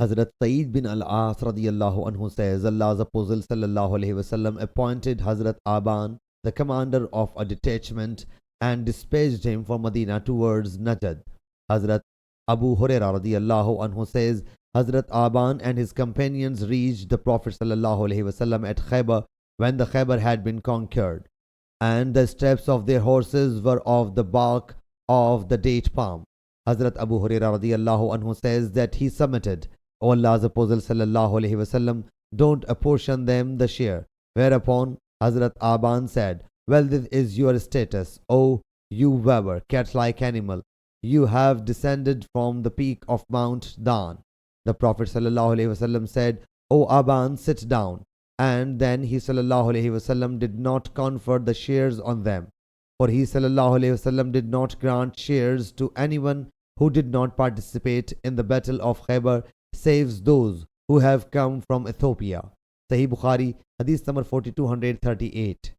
Hazrat Sa'id bin Al-As radiyallahu anhu says, Allah's Apostle sallallahu alayhi wasallam appointed Hazrat Aban, the commander of a detachment, and dispatched him for Medina towards Najd. Hazrat Abu Hurairah radiyallahu anhu says, Hazrat Aban and his companions reached the Prophet sallallahu alaihi wasallam at Khaybar when the Khaybar had been conquered, and the steps of their horses were of the bark of the date palm. Hazrat Abu Hurairah radiyallahu anhu says that he submitted, O Allah's Apostle sallallahu alaihi wasallam, don't apportion them the share. Whereupon Hazrat Aban said, well, this is your status, O you weaver, cat-like animal. You have descended from the peak of Mount Dan. The Prophet sallallahu alaihi wasallam said, O Aban, sit down. And then he sallallahu alaihi wasallam did not confer the shares on them, for he sallallahu alaihi wasallam did not grant shares to anyone who did not participate in the battle of Khaybar, saves those who have come from Ethiopia. Sahih Bukhari, Hadith number 4238.